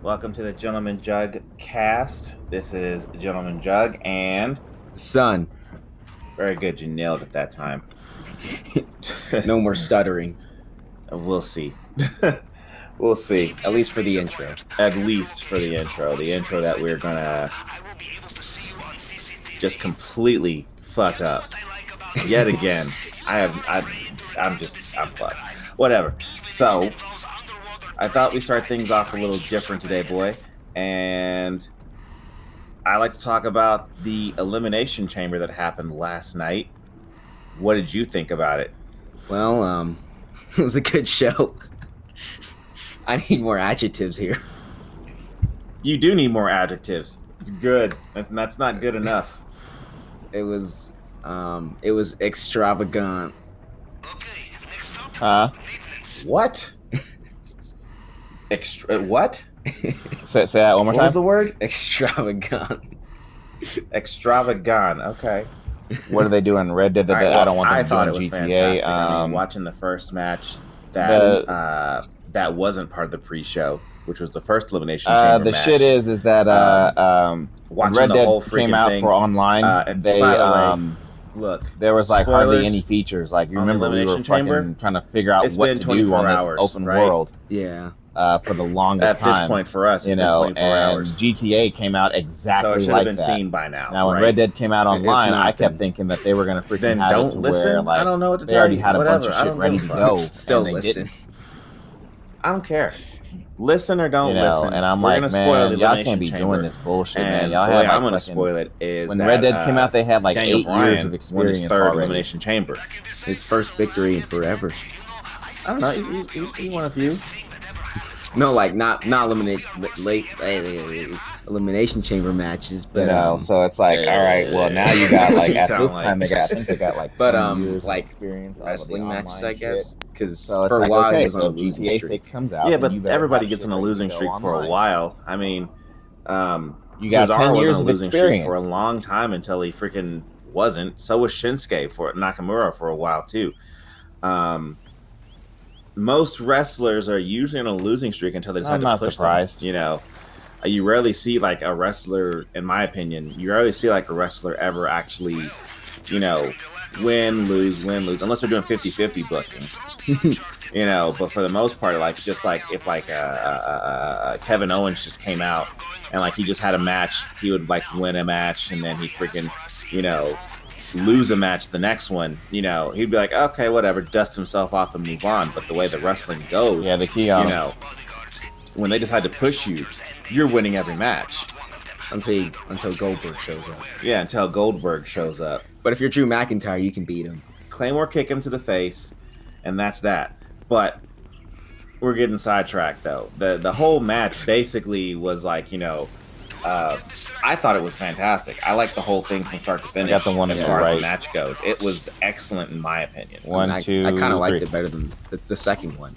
Welcome to the Gentleman Juggcast. This is Gentleman Jugg and Son. Very good, you nailed it that time. No more stuttering. We'll see. We'll see. At least for the intro. At least for the intro. The intro that we're gonna just completely fuck up. Yet again. I'm fucked. Whatever. So I thought we'd start things off a little different today, boy. And I like to talk about the Elimination Chamber that happened last night. What did you think about it? Well, it was a good show. I need more adjectives here. You do need more adjectives. It's good. That's not good enough. It was extravagant. What? What? Say that one more What time. was the word? Extravagant. Extravagant. Okay. What are they doing? Red Dead? All right, I don't want them I to thought do it was GTA. fantastic. I mean, watching the first match that that wasn't part of the pre-show, which was the first Elimination Chamber the match. shit is that when watching Red the Dead whole came freaking out thing, for online, they they look, there was like spoilers hardly any features. Like you on the remember, we were Elimination Chamber? fucking trying to figure out It's what been to do 24 on this hours, open right? world. Yeah. For the longest at time. this point for us, it's you been know, 24 and hours. GTA came out exactly So it should like have been that. seen by now. Now, when right? Red Dead came out online, not, I kept then- thinking that they were going to freaking Then have it don't to listen. where, like, I don't know what to they tell already you. had a Whatever. bunch I of don't shit ready give to a go. Still and they listen. didn't. I don't care. Listen or don't You know, listen. and I'm We're like, gonna spoil man, the y'all Elimination can't be Chamber. doing this bullshit, man. And Y'all the had way like I'm gonna fucking- spoil it is when that Red Dead came out, they had like Daniel 8 Bryan years of won experience his third already. Elimination Chamber. His first victory in forever. I don't know. He won a few. No, like not elimination chamber matches, but You know, so it's like, all right, well, now you got like You at sound this like- time I think they got like But 20 years like of experience wrestling of the matches, online I guess, shit. because So it's for like, a while okay, he was on so a losing GTA streak. 6 comes out. Yeah, and but you better everybody have gets shit on a ready to losing go streak for a online. while. I mean, You got Cesaro 10 was years on a of losing streak experience for a long time until he freaking wasn't. So was Shinsuke for Nakamura for a while too. Most wrestlers are usually on a losing streak until they decide I'm to not push surprised. them. You know, you rarely see like a wrestler, in my opinion, you rarely see like a wrestler ever actually, you know, win, lose, unless they're doing 50-50 booking. You know, but for the most part, like just like if like Kevin Owens just came out and like he just had a match, he would like win a match and then he freaking, you know, lose a match the next one, you know, he'd be like, okay, whatever, dust himself off and move on. But the way the wrestling goes, Yeah, the key you on know, when they decide to push you, you're winning every match. until Goldberg shows up. Yeah, until Goldberg shows up. But if you're Drew McIntyre, you can beat him. Claymore kick him to the face, and that's that. But we're getting sidetracked though. The whole match basically was like, you know, I thought it was fantastic. I liked the whole thing from start to finish. got the one as and far two as right. the match goes. It was excellent in my opinion. One, I two, kind of liked three. it better than the second one.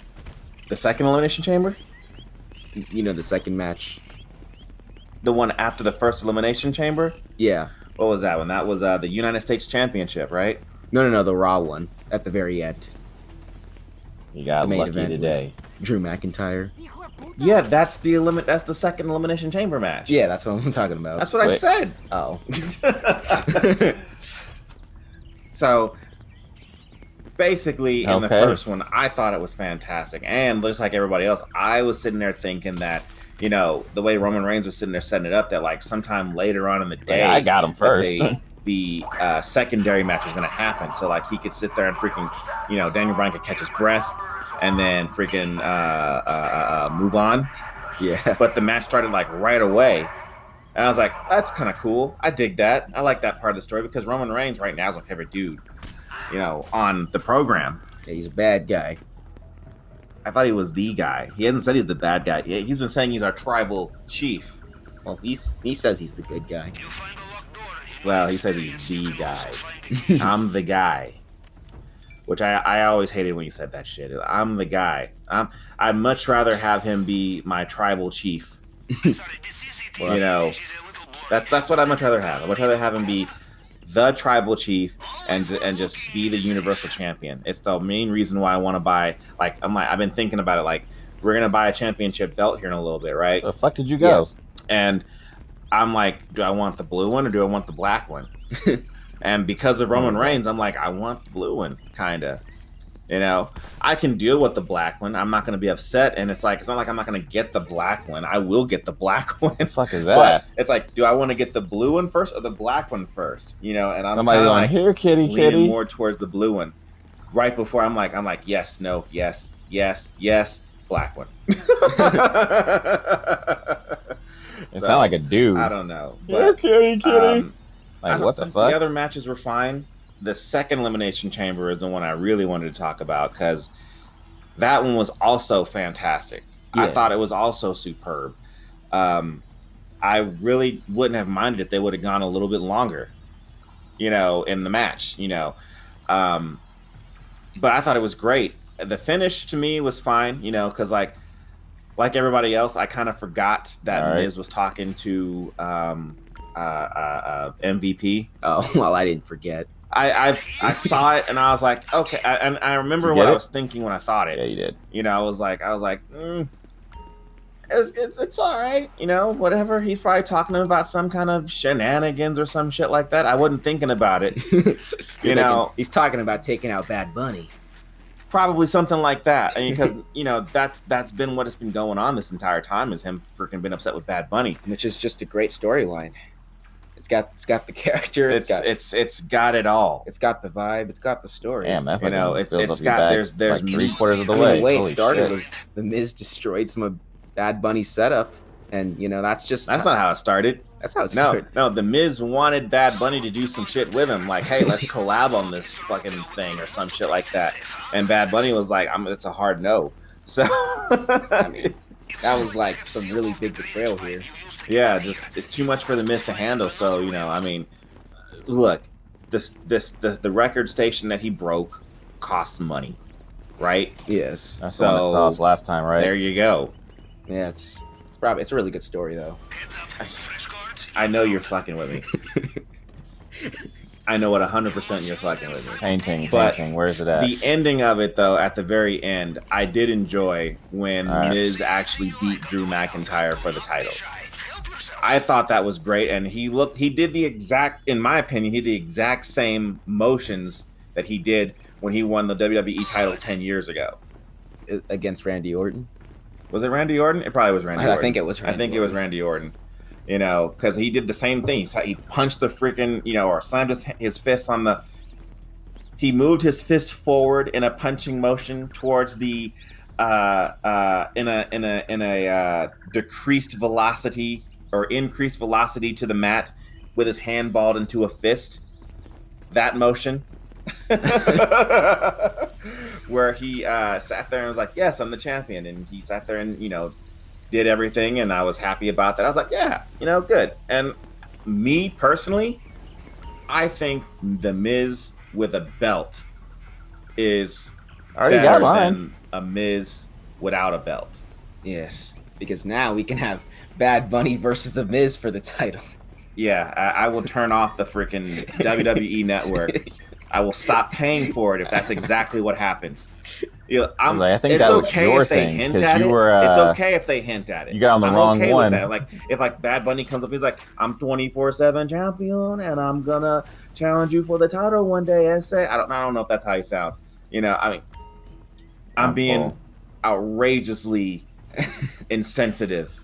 The second Elimination Chamber? You know, the second match. The one after the first Elimination Chamber? Yeah. What was that one? That was the United States Championship, right? No, the Raw one at the very end. You got The main lucky event today. with Drew McIntyre. Yeah, that's the second Elimination Chamber match. Yeah, that's what I'm talking about. That's what I Wait. said. Oh. So basically, in the Okay. first one, I thought it was fantastic, and just like everybody else, I was sitting there thinking that, you know, the way Roman Reigns was sitting there setting it up, that like sometime later on in the day, I got him that first. the secondary match was going to happen, so like he could sit there and freaking, you know, Daniel Bryan could catch his breath and then freaking move on. Yeah. But the match started like right away. And I was like, that's kind of cool. I dig that. I like that part of the story because Roman Reigns right now is my favorite dude, you know, on the program. Yeah, he's a bad guy. I thought he was the guy. He hasn't said he's the bad guy. He's been saying he's our tribal chief. Well, he says he's the good guy. Well, he says he's the guy. I'm the guy. Which I always hated when you said that shit. I'm the guy. I'd much rather have him be my tribal chief. You know, that's what I'd much rather have. I'd much rather have him be the tribal chief and just be the universal champion. It's the main reason why I want to buy. Like, I've been thinking about it. Like, we're gonna buy a championship belt here in a little bit, right? The fuck did you go? Yes. And I'm like, do I want the blue one or do I want the black one? And because of Roman Reigns, I'm like, I want the blue one, kind of. You know, I can deal with the black one. I'm not going to be upset. And it's like, it's not like I'm not going to get the black one. I will get the black one. The fuck is that? But it's like, do I want to get the blue one first or the black one first? You know, and I'm kind of like here, kitty, leaning more towards the blue one. Right before I'm like, yes, no, yes, black one. It sounded like a dude. I don't know. Here, But, kitty. Like, what the fuck? The other matches were fine. The second Elimination Chamber is the one I really wanted to talk about because that one was also fantastic. Yeah. I thought it was also superb. I really wouldn't have minded if they would have gone a little bit longer, you know, in the match, you know. But I thought it was great. The finish to me was fine, you know, because like everybody else, I kind of forgot that Miz was talking to MVP. Oh, well, I didn't forget. I saw it and I was like, okay. And I remember what I was thinking when I thought it. Yeah, you did. You know, I was like, it's all right. You know, whatever. He's probably talking about some kind of shenanigans or some shit like that. I wasn't thinking about it. You know, he's talking about taking out Bad Bunny. Probably something like that. I mean, because you know that's been what has been going on this entire time is him freaking been upset with Bad Bunny, which is just a great storyline. It's got the character. It's got it all. It's got the vibe. It's got the story. Damn, that you know, it's got there's like meat. 3/4 of the way. I mean, the way it Holy started shit. was the Miz destroyed some of Bad Bunny's setup, and you know that's not how it started. That's how it started. No, the Miz wanted Bad Bunny to do some shit with him, like, hey, let's collab on this fucking thing or some shit like that. And Bad Bunny was like, it's a hard no. So I mean, that was like some really big betrayal here. Yeah, just it's too much for the Miz to handle. So you know, I mean, look, the record station that he broke costs money, right? Yes. That's the one that saw us last time, right? There you go. Yeah, it's a really good story though. I know you're fucking with me. I know what 100% you're fucking with me. Painting. Where's it at? The ending of it, though, at the very end, I did enjoy when Miz actually beat Drew McIntyre for the title. I thought that was great, and he did the exact, in my opinion, he did the exact same motions that he did when he won the WWE title 10 years ago. Against Randy Orton? Was it Randy Orton? It probably was Randy Orton. I think it was Randy Orton. It was Randy Orton. You know, because he did the same thing. He punched the freaking, you know, or slammed his fist on the. He moved his fist forward in a punching motion towards the, in a decreased velocity or increased velocity to the mat, with his hand balled into a fist. That motion, where he sat there and was like, "Yes, I'm the champion," and he sat there and did everything, and I was happy about that. I was like, yeah, good. And me personally, I think the Miz with a belt is better than a Miz without a belt. Yes, because now we can have Bad Bunny versus the Miz for the title. Yeah, I will turn off the freaking WWE network. I will stop paying for it if that's exactly what happens. I think it's that was okay your if they thing, hint at it. It's okay if they hint at it. You got on the I'm wrong okay one. With that. Like if Bad Bunny comes up, he's like, "I'm 24/7 champion, and I'm gonna challenge you for the title one day." I don't know if that's how he sounds. I mean, I'm being outrageously insensitive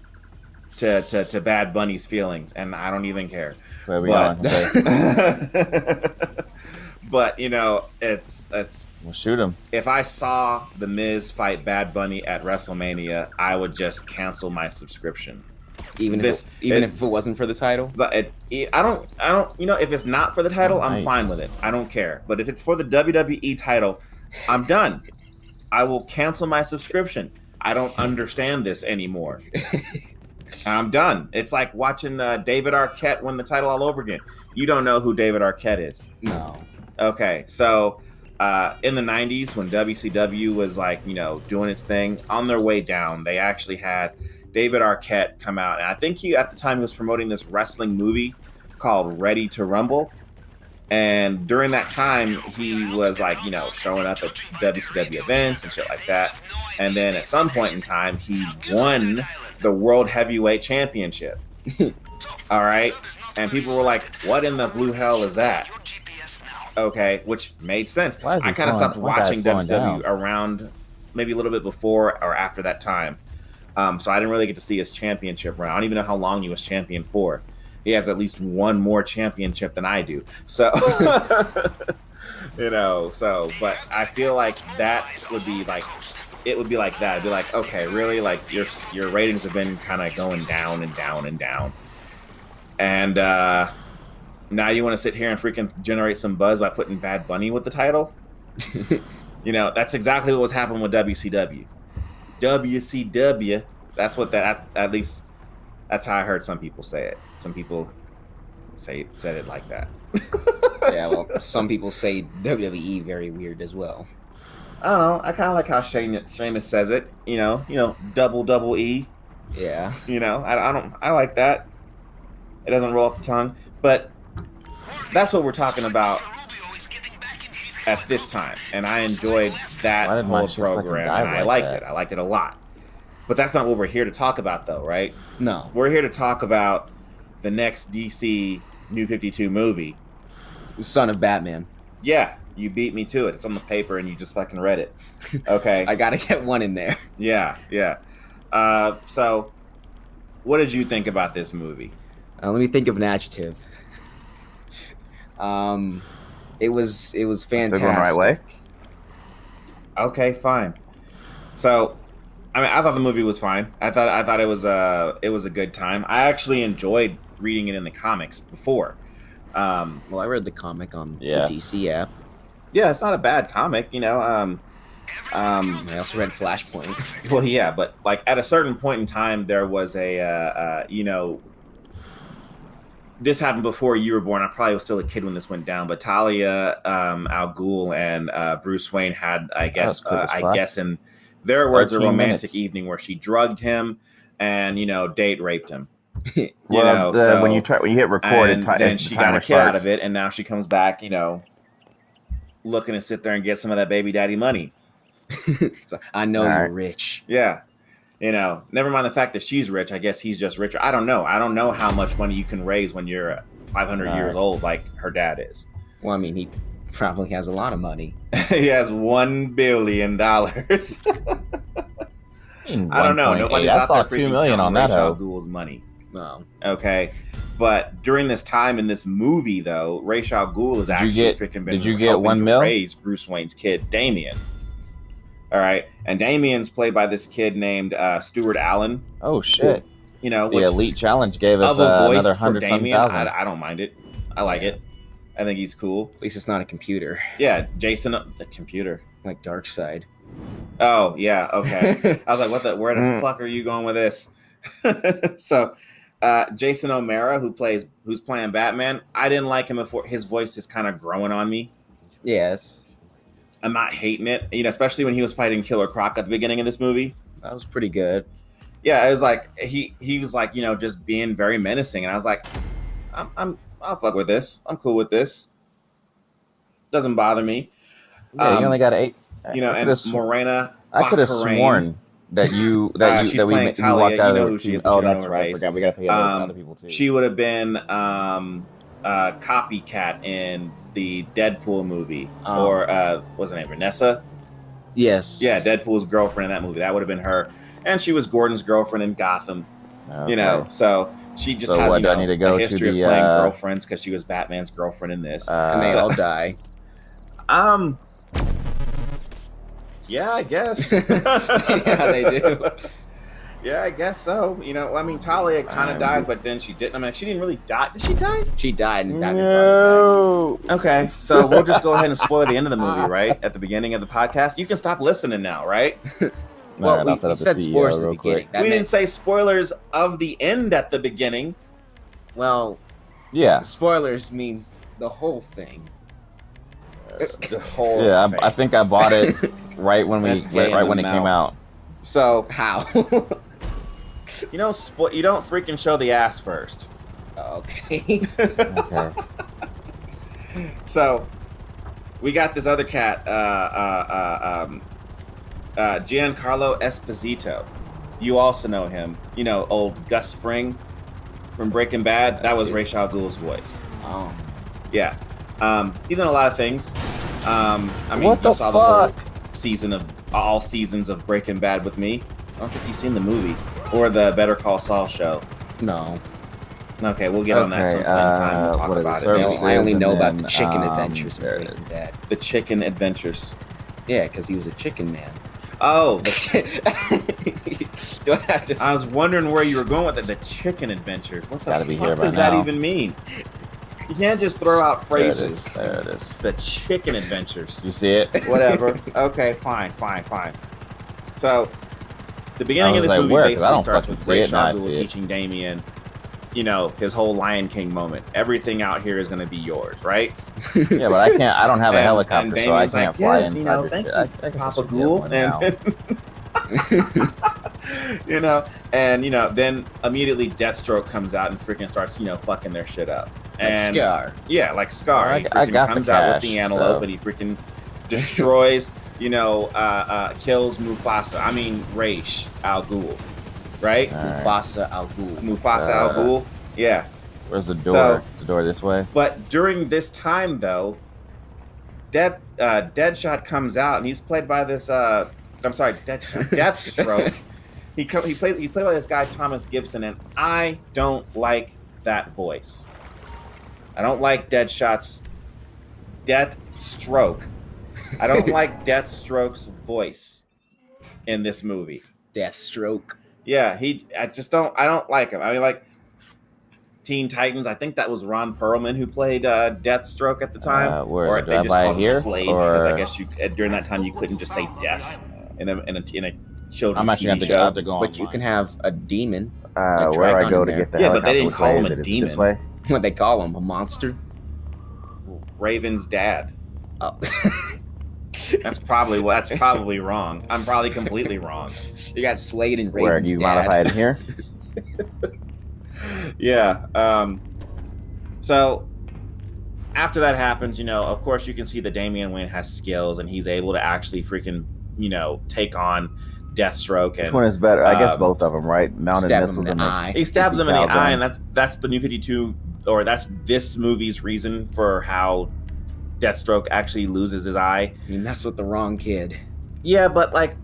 to Bad Bunny's feelings, and I don't even care. Where we going? But it's we'll shoot him. If I saw the Miz fight Bad Bunny at WrestleMania, I would just cancel my subscription. Even if it wasn't for the title. But I don't. If it's not for the title, I'm fine with it. I don't care. But if it's for the WWE title, I'm done. I will cancel my subscription. I don't understand this anymore. I'm done. It's like watching David Arquette win the title all over again. You don't know who David Arquette is. No. Okay, so in the 90s when WCW was doing its thing, on their way down, they actually had David Arquette come out. And I think he, at the time, was promoting this wrestling movie called Ready to Rumble. And during that time, he was like, you know, showing up at WCW events and shit like that. And then at some point in time, he won the World Heavyweight Championship. All right. And people were like, what in the blue hell is that? Okay. Which made sense. I kind of stopped watching WCW around maybe a little bit before or after that time. So I didn't really get to see his championship run. I don't even know how long he was champion for. He has at least one more championship than I do. So, you know, so, but I feel like that would be like, it would be like that. It'd be like, okay, really? Like your ratings have been kind of going down and down and down. And now you want to sit here and freaking generate some buzz by putting Bad Bunny with the title? You know, that's exactly what was happening with WCW. WCW, that's what that, at least that's how I heard some people say it. Some people said it like that. Yeah, well, some people say WWE very weird as well. I don't know. I kind of like how Sheamus says it. You know, double E. Yeah. You know, I like that. It doesn't roll off the tongue, but that's what we're talking about at this time, and I enjoyed that whole program, and I liked it. I liked it a lot. But that's not what we're here to talk about, though, right? No. We're here to talk about the next DC New 52 movie. Son of Batman. Yeah, you beat me to it. It's on the paper, and you just fucking read it. Okay. I gotta get one in there. Yeah. So, what did you think about this movie? Let me think of an adjective. It was fantastic. Going the right way? Okay, fine. So, I mean, I thought the movie was fine. I thought it was a good time. I actually enjoyed reading it in the comics before. Well, I read the comic on the DC app. Yeah, it's not a bad comic, you know. I also read Flashpoint. Well, yeah, but like at a certain point in time, there was a you know. This happened before you were born. I probably was still a kid when this went down. But Talia Al Ghul and Bruce Wayne had, I guess, in their words, a romantic evening where she drugged him and, you know, date raped him. When you hit record, and then she got a kid out of it, and now she comes back, you know, looking to sit there and get some of that baby daddy money. So, I know you're rich. Yeah. You know, never mind the fact that she's rich. I guess he's just richer. I don't know. I don't know how much money you can raise when you're 500 years old like her dad is. Well, I mean, he probably has a lot of money. He has $1 billion. I don't know. Nobody's out there freaking counting on that Ra's al Ghul's money. No. Okay. But during this time in this movie, though, Ra's al Ghul has actually freaking been helping to raise Bruce Wayne's kid, Damian. All right, and Damian's played by this kid named Stuart Allen. Oh shit! You know, the Elite Challenge gave us another 100,000. I don't mind it. I like it. I think he's cool. At least it's not a computer. Yeah, Jason, a computer like Darkseid. Oh yeah, okay. I was like, where the fuck are you going with this? So, Jason O'Mara, who's playing Batman, I didn't like him before. His voice is kind of growing on me. Yes. I'm not hating it, you know, especially when he was fighting Killer Croc at the beginning of this movie. That was pretty good. Yeah, it was like he was like, you know, just being very menacing, and I was like, I'll fuck with this. I'm cool with this. Doesn't bother me. Yeah, you only got 8. You know, and Morena. I could have sworn that you walked out of the team. Oh, that's right. I forgot. We got to pay other people too. She would have been copycat in the Deadpool movie, or what's her name, Vanessa? Yes. Yeah, Deadpool's girlfriend in that movie. That would have been her, and she was Gordon's girlfriend in Gotham. Okay. You know, so she just has a history of playing girlfriends because she was Batman's girlfriend in this, and they all die. Yeah, I guess. Yeah, they do. Yeah, I guess so. You know, I mean, Talia kind of died, but then she didn't. I mean, she didn't really die. Did she die? She died. And no. Okay, so we'll just go ahead and spoil the end of the movie, right? At the beginning of the podcast. You can stop listening now, right? Well, we said spoilers at the beginning. We didn't say spoilers of the end at the beginning. Well, yeah. Spoilers means the whole thing. The whole thing. I think I bought it right when it came out. So how? You don't freaking show the ass first. Okay. Okay. So we got this other cat, Giancarlo Esposito. You also know him. You know, old Gus Fring from Breaking Bad. That was Ra's al Ghul's voice. Oh. Yeah. He's done a lot of things. I mean, What you the saw fuck? the whole season of all seasons of Breaking Bad with me. I don't think you've seen the movie or the Better Call Saul show. No. Okay, we'll get on that some point in time. We'll talk about it. I only know about the then, chicken adventures of there it Breaking is. Bad. The Chicken Adventures. Yeah, because he was a chicken man. Oh, Do I have to? I was wondering where you were going with it. The Chicken Adventures. What the Gotta be here fuck by does that now. even mean? You can't just throw out phrases. There it is. The Chicken Adventures. You see it? Whatever. Okay, fine. So, the beginning of this movie where? 'Cause I basically don't starts fucking with see it. Ra's Now I al Ghul see it. teaching Damien, you know, his whole Lion King moment. Everything out here is going to be yours, right? Yeah, but I can't. I don't have a And helicopter, so I Damien's can't like, fly yes, inside you know, this thank shit. you, I guess I Papa should get Ghoul. one now. You know, then immediately Deathstroke comes out and freaking starts, you know, fucking their shit up. Like And Scar. yeah, like Scar. I He freaking got the comes out with cash, the antelope, so. and he freaking destroys, you know, kills Mufasa. I mean, Ra's al Ghul, right? All right. Mufasa Al Ghul. Mufasa al Ghul. Yeah. Where's the door? So- Is the door this way? But during this time, though, Deadshot comes out, and he's played by this. I'm sorry, Deathstroke. He's played by this guy Thomas Gibson, and I don't like that voice. I don't like Deadshot's Deathstroke. I don't like Deathstroke's voice in this movie. Deathstroke. Yeah, I don't like him. I mean, like Teen Titans. I think that was Ron Perlman who played Deathstroke at the time, Where or do they I just buy called him here, Slade or- because I guess you during that time you couldn't just say death in a children's I'm actually TV gonna show. have to go. But you can have a demon. Where do I go to get the Yeah, but they helicopter? didn't Which call way him is a it? Is it demon. This way? What they call him? A monster? Raven's dad. Oh. That's probably wrong. I'm probably completely wrong. You got Slade and Where Raven's do you dad. modify it here? Yeah. So after that happens, you know, of course you can see that Damian Wayne has skills and he's able to actually freaking, you know, take on Deathstroke. And Which one is better? I guess both of them, right? Mounted Stab him missiles in and the eye. he stabs him in the Cal eye, gun. and that's the New 52, or that's this movie's reason for how Deathstroke actually loses his eye. You messed with the wrong kid. Yeah, but like,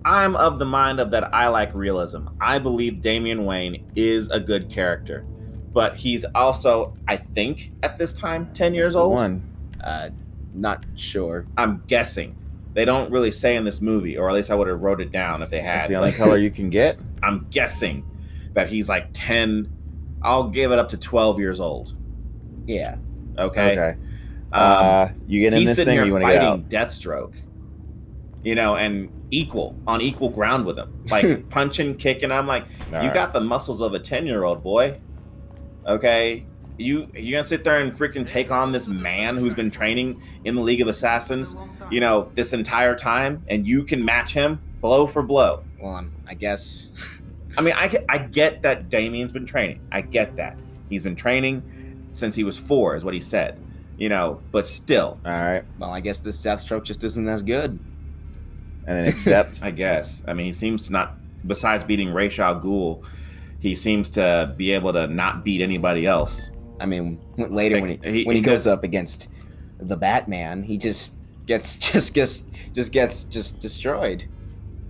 I'm of the mind of that I like realism. I believe Damian Wayne is a good character, but he's also, I think, at this time, 10 years old. Not sure. I'm guessing. They don't really say in this movie, or at least I would have wrote it down if they That's had. the only but color you can get. I'm guessing that he's like 10. I'll give it up to 12 years old. Yeah. Okay. You get in He's this sitting thing, or here you want to get fighting out? Deathstroke, you know, and on equal ground with him, like punching, kicking. I'm like, you got the muscles of a 10-year-old boy. Okay, you gonna sit there and freaking take on this man who's been training in the League of Assassins, you know, this entire time, and you can match him blow for blow. Well, I guess. I mean, I get that Damien's been training. I get that he's been training since he was 4, is what he said. You know, but still. All right. Well, I guess this Deathstroke just isn't as good. And then accept. I guess. I mean, he seems to not, besides beating Ra's al Ghul, he seems to be able to not beat anybody else. I mean, later when he goes up against the Batman, he just gets destroyed.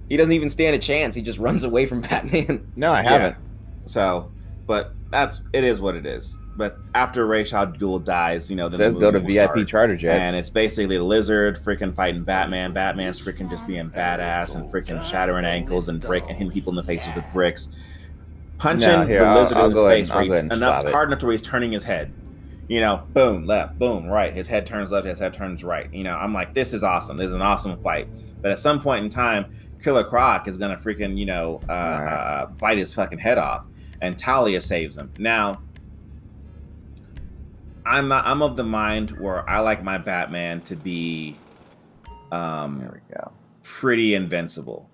He doesn't even stand a chance. He just runs away from Batman. No, I haven't. Yeah. So, but it is what it is. But after Ra's al Ghul dies, you know, then Says the go to movie will VIP start. charter jets. And it's basically the Lizard freaking fighting Batman. Batman's freaking just being badass and freaking shattering ankles and hitting people in the face with bricks. Punching No, here, the Lizard I'll in his go ahead face and- I'll go ahead and stop it. hard enough to where he's turning his head. You know, boom, left, boom, right. His head turns left, his head turns right. You know, I'm like, this is awesome. This is an awesome fight. But at some point in time, Killer Croc is going to freaking, you know, bite his fucking head off. And Talia saves him. Now, I'm of the mind where I like my Batman to be There we go. pretty invincible.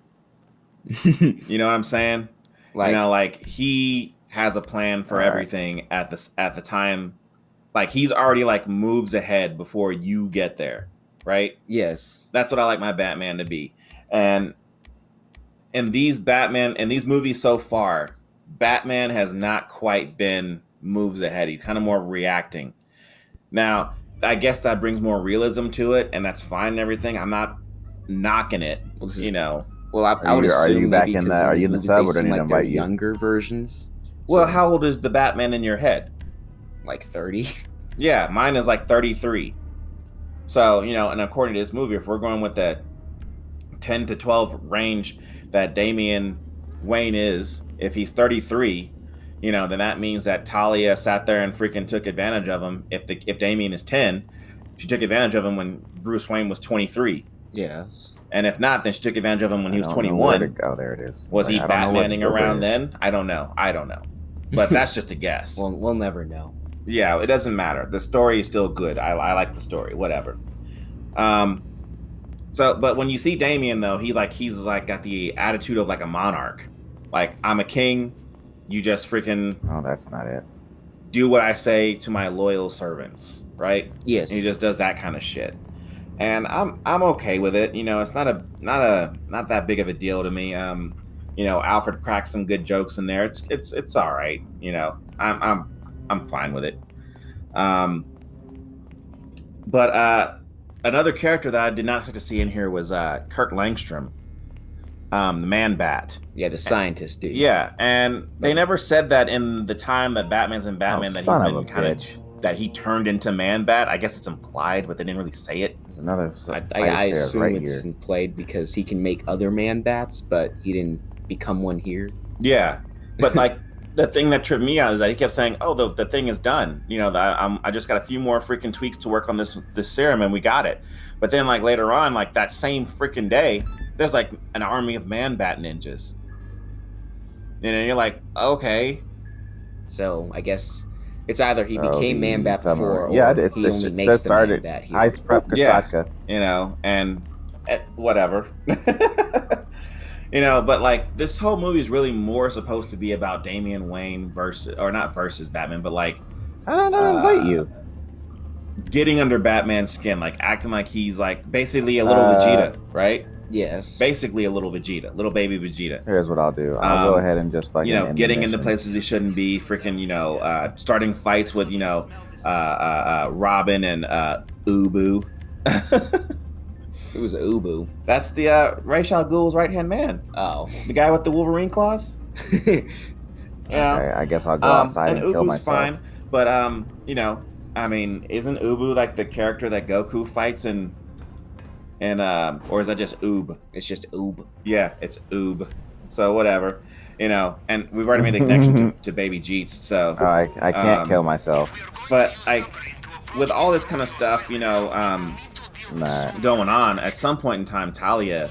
You know what I'm saying? Like, you know, like he has a plan for All right. everything at the time Like he's already like moves ahead before you get there, right? Yes. That's what I like my Batman to be. And in these movies so far, Batman has not quite been moves ahead. He's kind of more reacting. Now, I guess that brings more realism to it, and that's fine and everything. I'm not knocking it, you know. Well, I would assume are you back in that? Are you in the sub, or seem did I like they're invite you? younger versions? Well, how old is the Batman in your head? Like 30. Yeah, mine is like 33. So, you know, and according to this movie, if we're going with that 10 to 12 range that Damian Wayne is, if he's 33, you know, then that means that Talia sat there and freaking took advantage of him. If Damian is 10, she took advantage of him when Bruce Wayne was 23. Yes. And if not, then she took advantage of him when he was 21. Oh, there it is. Was he Batmaning around then? I don't know. But that's just a guess. We'll never know. Yeah, it doesn't matter. The story is still good. I like the story. Whatever. So, but when you see Damian though, he's got the attitude of like a monarch. Like, I'm a king. You just freaking. Oh, that's not it. Do what I say to my loyal servants, right? Yes. And he just does that kind of shit. And I'm okay with it. You know, it's not that big of a deal to me. You know, Alfred cracks some good jokes in there. It's all right. You know, I'm fine with it. But another character that I did not expect to see in here was Kirk Langstrom, the Man-Bat. Yeah, the scientist dude. Yeah, and they never said that in the time that Batman's in Batman that he's been kind of that he turned into Man-Bat. I guess it's implied, but they didn't really say it. There's another. I assume it's implied because he can make other Man-Bats, but he didn't become one here. Yeah, but like the thing that tripped me out is that he kept saying, "Oh, the thing is done. You know, I just got a few more freaking tweaks to work on this serum, and we got it." But then, like later on, like that same freaking day, there's like an army of Man-Bat ninjas. You know, you're like, okay. So I guess it's either he became Man-Bat before, or he only it makes the started Man-Bat here. Ice Prep Kasaka. Yeah, you know, and whatever. You know, but like this whole movie is really more supposed to be about Damian Wayne versus Batman, but like I don't invite you. Getting under Batman's skin, like acting like he's like basically a little Vegeta, right? Yes. Basically a little Vegeta, little baby Vegeta. Here's what I'll do. I'll go ahead and just fucking, you know, getting into places he shouldn't be, freaking, you know, starting fights with, you know, Robin and Ubu. It was Ubu. That's the Ra's al Ghul's right-hand man. Oh. The guy with the Wolverine claws. Yeah. Okay, I guess I'll go outside and kill myself. Fine, but you know, I mean, isn't Ubu like the character that Goku fights in or is that just Oob? It's just Oob. Yeah, it's Oob. So whatever, you know. And we've already made the connection to Baby Jeets. So I can't kill myself. But like with all this kind of stuff, you know, going on, at some point in time, Talia,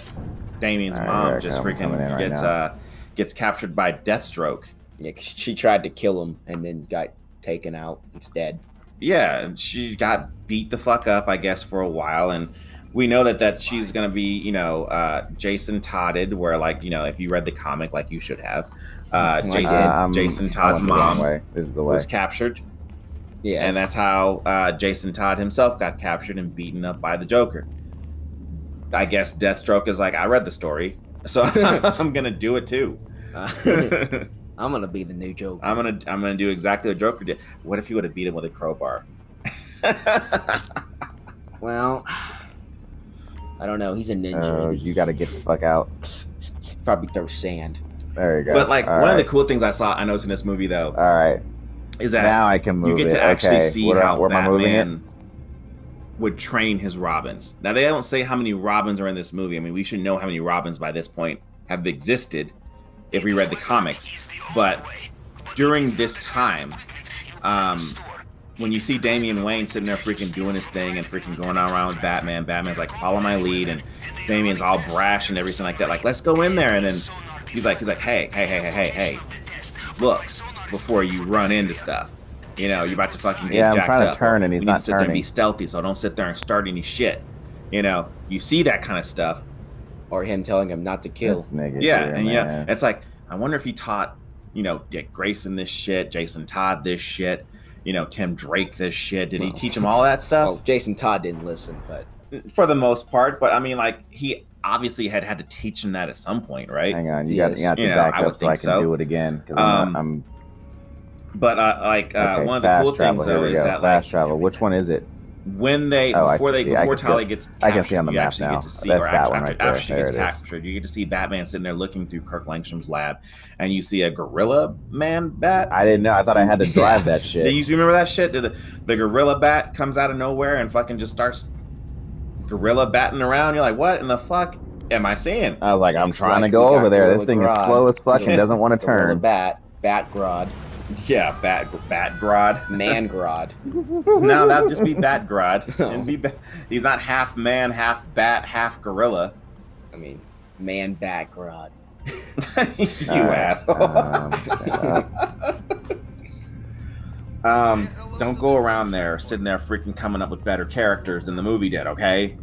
Damian's mom, just freaking gets captured by Deathstroke. Yeah, she tried to kill him and then got taken out instead. Yeah, and she got beat the fuck up, I guess, for a while, and we know that she's gonna be, you know, Jason Todded, where, like, you know, if you read the comic, like you should have, Jason Todd's mom was captured. Yes. And that's how Jason Todd himself got captured and beaten up by the Joker. I guess Deathstroke is like, I read the story, so I'm gonna do it too. I'm gonna be the new Joker. I'm gonna do exactly what Joker did. What if he would have beat him with a crowbar? Well, I don't know. He's a ninja. You gotta get the fuck out. Probably throw sand. There you go. But like one of the cool things I noticed in this movie though. All right. Is that now I can move you get to actually see how Batman would train his Robins. Now they don't say how many Robins are in this movie. I mean, we should know how many Robins by this point have existed if we read the comics. But during this time, when you see Damian Wayne sitting there freaking doing his thing and freaking going around with Batman, Batman's like, follow my lead, and Damian's all brash and everything like that. Like, let's go in there. And then he's like, hey, look, before you run into stuff. You know, you're about to fucking get jacked up. I'm trying to turn and he's not turning. You need to sit there and be stealthy, so don't sit there and start any shit. You know, you see that kind of stuff. Or him telling him not to kill. It's like, I wonder if he taught, you know, Dick Grayson this shit, Jason Todd this shit. Tim Drake this shit? Did he teach him all that stuff? Oh, Jason Todd didn't listen, but for the most part. But I mean, like, he obviously had to teach him that at some point, right? Hang on, you got to back up so I can do it again because I'm. But one of the cool things though is that fast travel. Which one is it? When before Talia gets captured, I can see on the map now. Get to see, after she gets captured, you get to see Batman sitting there looking through Kirk Langstrom's lab, and you see a gorilla man bat. I didn't know. I thought I had to drive that shit. Do you remember that shit? The gorilla bat comes out of nowhere and fucking just starts gorilla batting around. You're like, what in the fuck am I seeing? I was like, I'm trying to go over there. This thing is slow as fuck and doesn't want to turn. Bat Grodd. Yeah, Bat Grodd. Man Grodd. No, that'd just be Bat Grodd. He's not half man, half bat, half gorilla. I mean, Man Bat Grodd. You asshole. Don't go around there sitting there freaking coming up with better characters than the movie did, okay?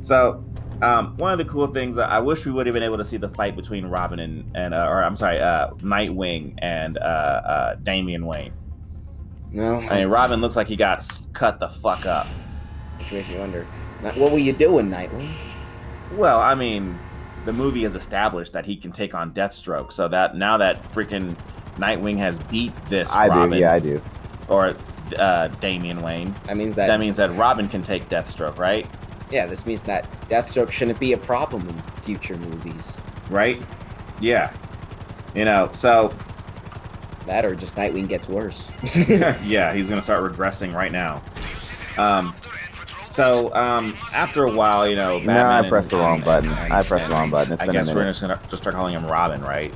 So, one of the cool things, I wish we would have been able to see the fight between Robin and Nightwing and Damian Wayne. No, I mean, Robin looks like he got cut the fuck up. Which makes me wonder, what were you doing, Nightwing? Well, I mean, the movie has established that he can take on Deathstroke, so that now that freaking Nightwing has beat this Robin. I do. Or Damian Wayne. That means that Robin can take Deathstroke, right? Yeah, this means that Deathstroke shouldn't be a problem in future movies. Right? Yeah. So... That or just Nightwing gets worse. Yeah, he's going to start regressing right now. After a while, Batman... I pressed the wrong button. I pressed the wrong button. It's been a minute. We're just going to start calling him Robin, right?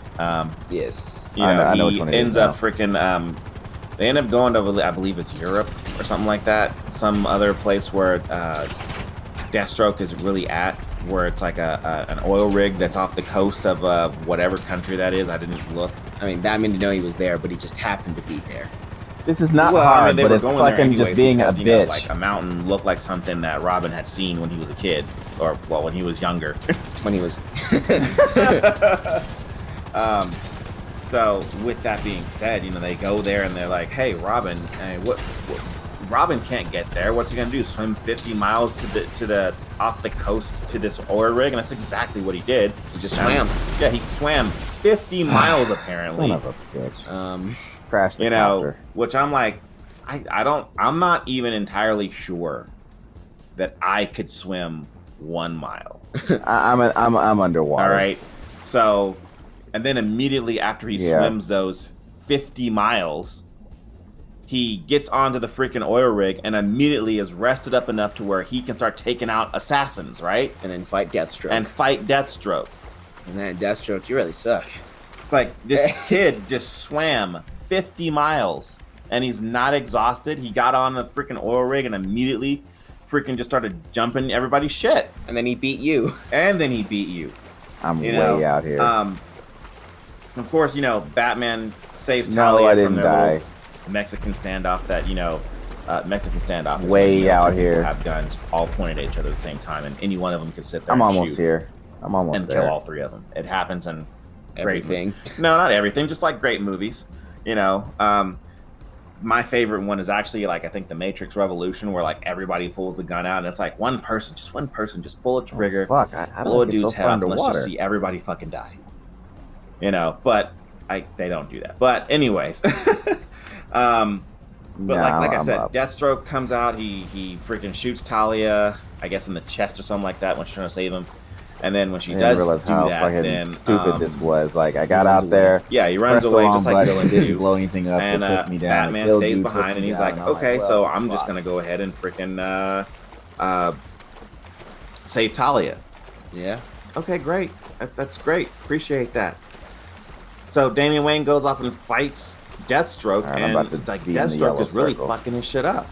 Yes. I know which one it ends up freaking... they end up going to, I believe it's Europe or something like that. Some other place where... Deathstroke is really at, where it's like an oil rig that's off the coast of whatever country that is. I didn't look. I mean, Batman didn't know he was there, but he just happened to be there. This is not hard, but it's fucking just being a bitch. Like a mountain looked like something that Robin had seen when he was a kid, or when he was younger. When he was. So with that being said, they go there and they're like, "Hey, Robin, what Robin can't get there. What's he gonna do? Swim 50 miles to the off the coast to this oil rig?" And that's exactly what he did. He just swam. Yeah, he swam 50 miles apparently. Son of a bitch. Crashed the copter. Which I'm like, I'm not even entirely sure that I could swim 1 mile. I'm underwater. All right. So, and then immediately after he swims those 50 miles. He gets onto the freaking oil rig and immediately is rested up enough to where he can start taking out assassins, right? And then fight Deathstroke. And then Deathstroke, you really suck. It's like this kid just swam 50 miles and he's not exhausted. He got on the freaking oil rig and immediately freaking just started jumping everybody's shit. And then he beat you. I'm way out here. Of course, Batman saves Talia I didn't from die. Mexican standoff that is way out here. Have guns all pointed at each other at the same time, and any one of them could sit there. I'm and almost shoot here. I'm almost and there. kill all three of them. It happens in everything. No, not everything. Just like great movies. My favorite one is actually I think The Matrix Revolution, where everybody pulls the gun out, and it's like one person, just pull a trigger, blow a dude's head off, and let's just see everybody fucking die. But they don't do that. But anyways. But like I said, Deathstroke comes out. He freaking shoots Talia, I guess in the chest or something like that when she's trying to save him. And then when she does do that, then stupid this was. I got out there. Yeah, he runs away just like villains didn't blow anything up. And took me down. Batman stays behind, and he's like, okay, so I'm just gonna go ahead and freaking save Talia. Yeah. Okay, great. That's great. Appreciate that. So Damian Wayne goes off and fights Deathstroke, and Deathstroke is really fucking his shit up,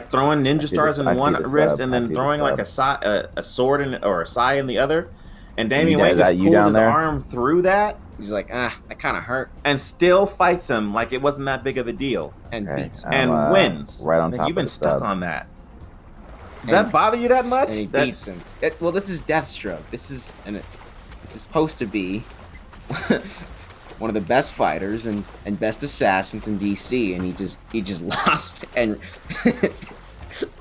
throwing ninja stars in one wrist and then throwing a sword or a sai in the other, and Damian Wayne just pulls his arm through that. He's like, that kind of hurt, and still fights him like it wasn't that big of a deal, and beats him. And wins. Right on top. You've been stuck on that. Does that bother you that much? And he beats him. Well, this is Deathstroke. This is supposed to be. one of the best fighters and best assassins in DC, and he just lost. And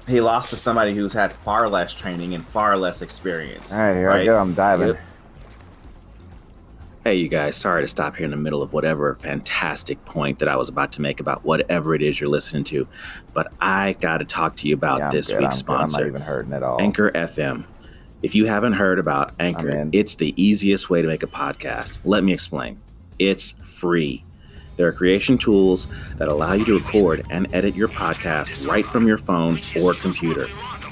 he lost to somebody who's had far less training and far less experience. All right, here I go. I'm diving. Yep. Hey, you guys, sorry to stop here in the middle of whatever fantastic point that I was about to make about whatever it is you're listening to, but I got to talk to you about this week's sponsor, I'm not even hurting at all. Anchor FM. If you haven't heard about Anchor, it's the easiest way to make a podcast. Let me explain. It's free. There are creation tools that allow you to record and edit your podcast right from your phone or computer.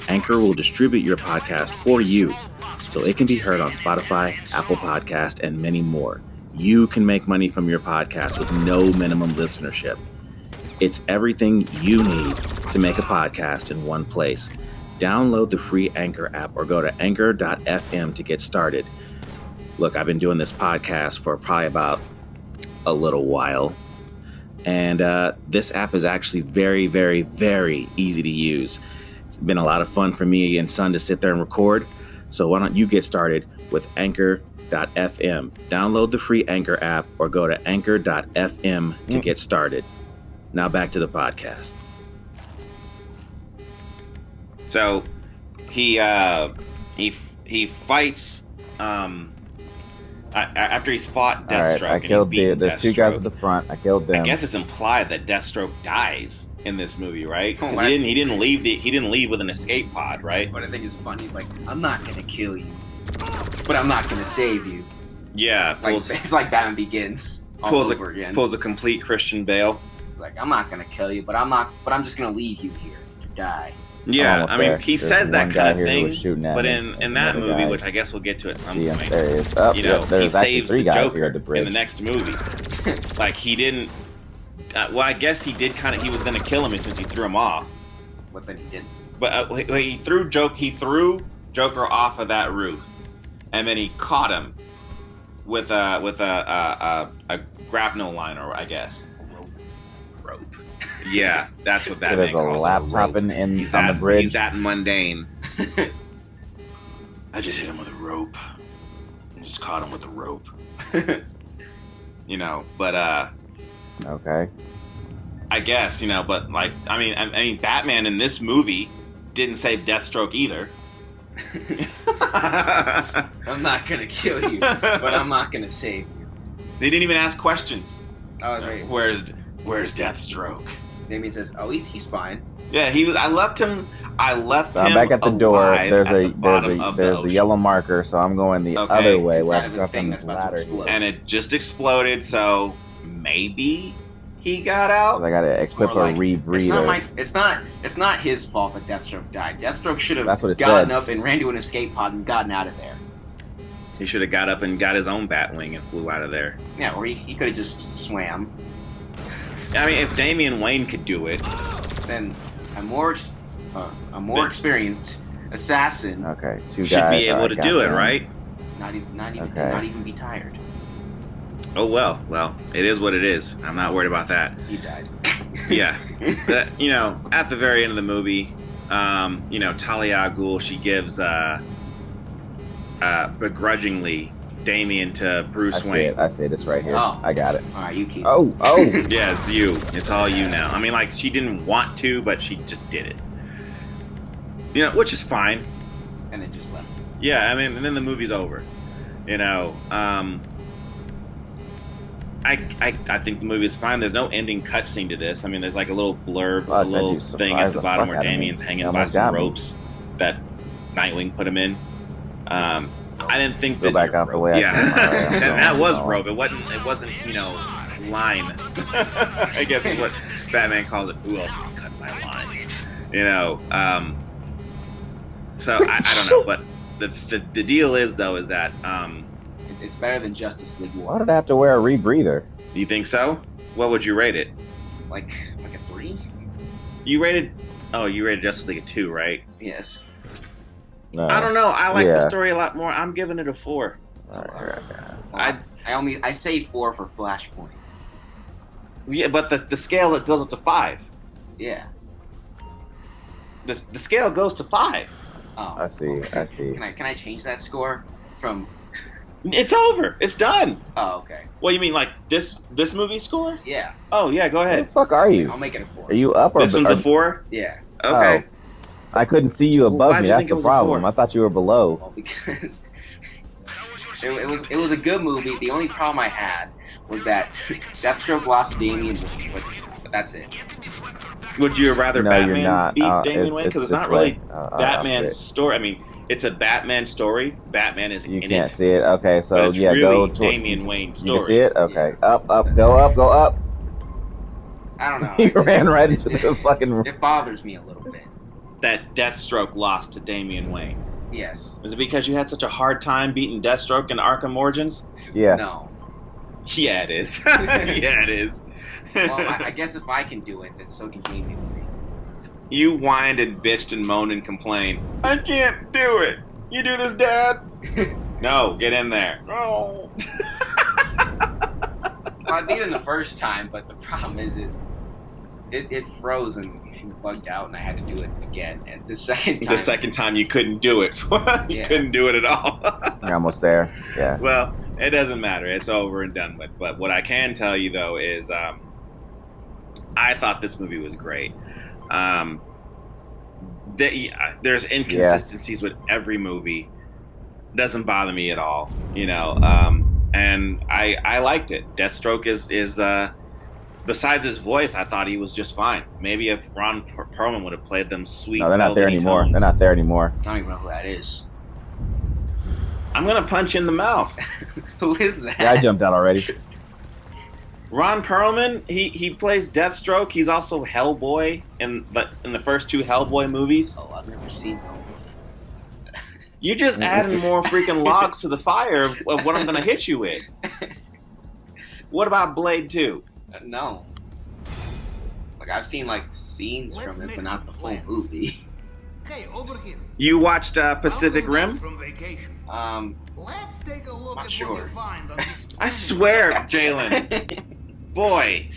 Anchor will distribute your podcast for you, so it can be heard on Spotify, Apple Podcast, and many more. You can make money from your podcast with no minimum listenership. It's everything you need to make a podcast in one place. Download the free Anchor app or go to anchor.fm to get started. Look, I've been doing this podcast for probably about a little while, and this app is actually very, very, very easy to use. It's been a lot of fun for me and Son to sit there and record. So why don't you get started with anchor.fm? Download the free Anchor app or go to anchor.fm to get started. Now back to the podcast. So he fights after he's fought Deathstroke. All right, I killed there's two guys at the front. I killed them. I guess it's implied that Deathstroke dies in this movie, right? He didn't leave with an escape pod, right? But I think it's funny. He's like, I'm not gonna kill you, but I'm not gonna save you. Yeah, it's like Batman Begins all over again. Pulls a complete Christian Bale. He's like, I'm not gonna kill you, but I'm just gonna leave you here to die. Yeah, I mean, he says that kind of thing, but in that movie, which I guess we'll get to at some point, there he is. Oh, you know, he saves the Joker in the next movie. Like, he didn't. Well, I guess he did he was going to kill him since he threw him off. But then he didn't. But he threw Joker off of that roof, and then he caught him with a grapnel liner, I guess. Rope. Yeah, that's what Batman calls it. There's a laptop on the bridge. He's that mundane. I just hit him with a rope. I just caught him with a rope. You know, but okay. I guess, you know, but like, I mean, Batman in this movie didn't save Deathstroke either. I'm not gonna kill you, but I'm not gonna save you. They didn't even ask questions. Oh, that's right. Where's Deathstroke? Damien says, "Oh, he's fine." Yeah, he was. I left him. I'm back at the door. There's a yellow marker, so I'm going the other way where I got the ladder. And it just exploded. So maybe he got out. I got to equip a rebreather. It's not his fault that Deathstroke died. Deathstroke should have gotten up and ran to an escape pod and gotten out of there. He should have got up and got his own Batwing and flew out of there. Yeah, or he could have just swam. I mean, if Damian Wayne could do it, then a more experienced assassin should be able to do it, right? Not even be tired. Oh well, it is what it is. I'm not worried about that. He died. Yeah, you know, at the very end of the movie, you know, Talia al Ghul, she gives begrudgingly Damian to Bruce Wayne. I see this right here. Oh. I got it. All right, you keep. Oh. Yeah, it's you. It's all you now. I mean, like, she didn't want to, but she just did it. You know, which is fine. And then just left. Yeah, I mean, and then the movie's over. You know, I think the movie is fine. There's no ending cutscene to this. I mean, there's like a little blurb, a little thing at the bottom where Damian's hanging by some ropes that Nightwing put him in. I didn't think that. Go back out the way. Yeah, and that was rope. It wasn't. You know, line. I guess is what Batman calls it. Who else can cut my lines? You know. So I don't know, but the deal is though is that it's better than Justice League War. Why did I have to wear a rebreather? You think so? What would you rate it? Like a 3? You rated Justice League a 2, right? Yes. No. I don't know. I like the story a lot more. I'm giving it a 4. I say 4 for Flashpoint. Yeah, but the scale it goes up to 5. Yeah. The scale goes to 5. Oh. I see. Can I change that score from It's over. It's done. Oh, okay. What, you mean like this movie score? Yeah. Oh, yeah, go Where ahead. the fuck are you? I'll make it a 4. Are you up or This one's a 4? Yeah. Okay. Oh. I couldn't see you above why'd me. you That's think it the was a problem. 4? I thought you were below. Well, because it was a good movie. The only problem I had was that Deathstroke lost to Damian Wayne, but that's it. Would you rather No, Batman you're not. beat Damian Wayne? Because it's not really right. Batman's story. I mean, it's a Batman story. Batman is You in can't it. see it. Okay, so But it's yeah, really go to Damian Wayne's story. You can see it. Okay, up, go up, go up. I don't know. He ran right into the fucking. It bothers me a little bit. That Deathstroke lost to Damian Wayne. Yes. Is it because you had such a hard time beating Deathstroke in Arkham Origins? Yeah. No. Yeah, it is. Yeah, it is. Well, I guess if I can do it, then so can Damian Wayne. You whined and bitched and moaned and complained. I can't do it. You do this, Dad? No, get in there. Oh. Well, I beat him the first time, but the problem is it froze and bugged out, and I had to do it again. And the second time, You couldn't do it. You couldn't do it at all. You're almost there. Yeah. Well, it doesn't matter. It's over and done with. But what I can tell you, though, is I thought this movie was great. There's inconsistencies with every movie. Doesn't bother me at all, you know. And I liked it. Deathstroke is besides his voice, I thought he was just fine. Maybe if Ron Perlman would have played them sweet. No, they're not there anymore. Tones. They're not there anymore. I don't even know who that is. I'm gonna punch you in the mouth. Who is that? Yeah, I jumped out already. Ron Perlman, he plays Deathstroke. He's also Hellboy in the first 2 Hellboy movies. Oh, I've never seen them. You just adding more freaking logs to the fire of what I'm gonna hit you with. What about Blade 2? No. Like, I've seen like scenes from it, but not the full movie. Hey, over here. You watched Pacific Rim? From vacation. Let's take a look Not at sure. what you find on this. I swear, Jalen. Boy.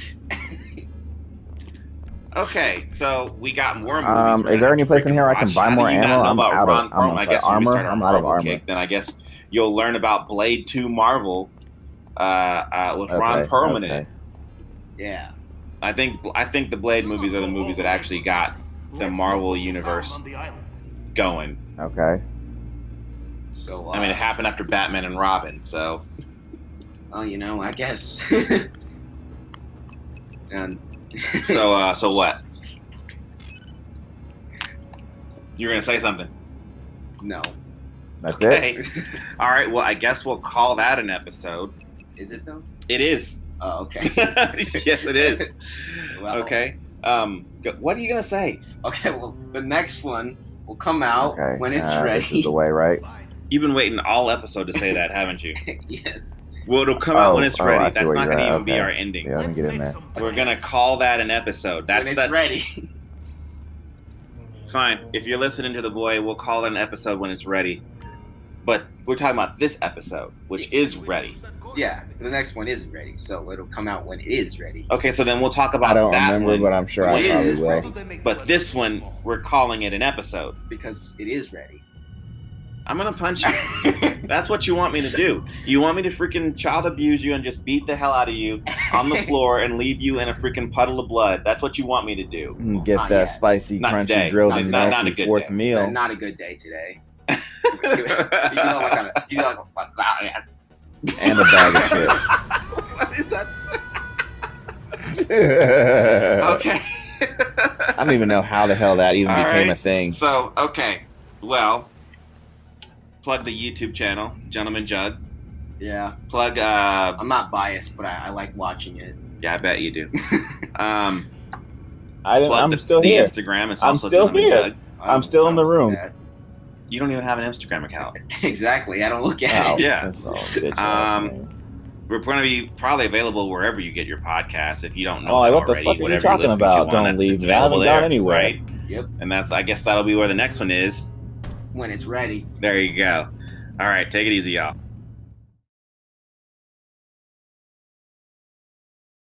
Okay, so we got more movies. Is there any place in here I can buy more ammo? I'm out of armor. I'm out of armor. Then I guess you'll learn about Blade 2 Marvel with Ron Perlman in it. Yeah. I think the Blade movies are the movies that actually got the Marvel universe going. Okay. So I mean, it happened after Batman and Robin, so. Oh, you know, I guess. And so what? You're gonna say something? no. That's Okay. it. All right. Well, I guess we'll call that an episode. Is it though? It is. Oh, okay. Yes, it is. Well, Okay. What are you gonna say? Okay, well, the next one will come out Okay. when it's This ready. is the way, right? You've been waiting all episode to say that, haven't you? Yes. Well, it'll come out when it's I ready. see That's where not you're gonna at. even be Okay. our ending. Yeah, let me get in there. We're gonna call that an episode. That's when it's ready. Fine. If you're listening to the boy, we'll call it an episode when it's ready. But we're talking about this episode, which is ready. Yeah, the next one isn't ready, so it'll come out when it is ready. Okay, so then we'll talk about I don't that remember, one. but I'm sure I when it probably is will. ready. But this one, we're calling it an episode. Because it is ready. I'm gonna punch you. That's what you want me to do. You want me to freaking child abuse you and just beat the hell out of you on the floor and leave you in a freaking puddle of blood. That's what you want me to do. And get Not that yet. spicy, Not crunchy, today. grilled Not- and not a nasty good fourth day. meal. But not a good day today. You know, And a bag of chips. What is that? I Okay. don't even know how the hell that even All became right. a thing. So, okay. Well, plug the YouTube channel, Gentleman Jug. Yeah, Plug, I'm not biased, but I like watching it. yeah, I bet you do. I'm Plug still the here. Instagram. It's I'm also still Gentleman here. Jug. I'm still in the room. You don't even have an Instagram account. Exactly, I don't look at Oh, it. Yeah. that's all bitch ass, Um, man. We're going to be probably available wherever you get your podcasts. If you don't know Oh, them what the already, fuck are you whatever talking you're listening about? to on Don't it, leave it's me. I haven't available gone there, anywhere. right? Yep, And I guess that'll be where the next one is. when it's ready. There you go. All right, take it easy, y'all.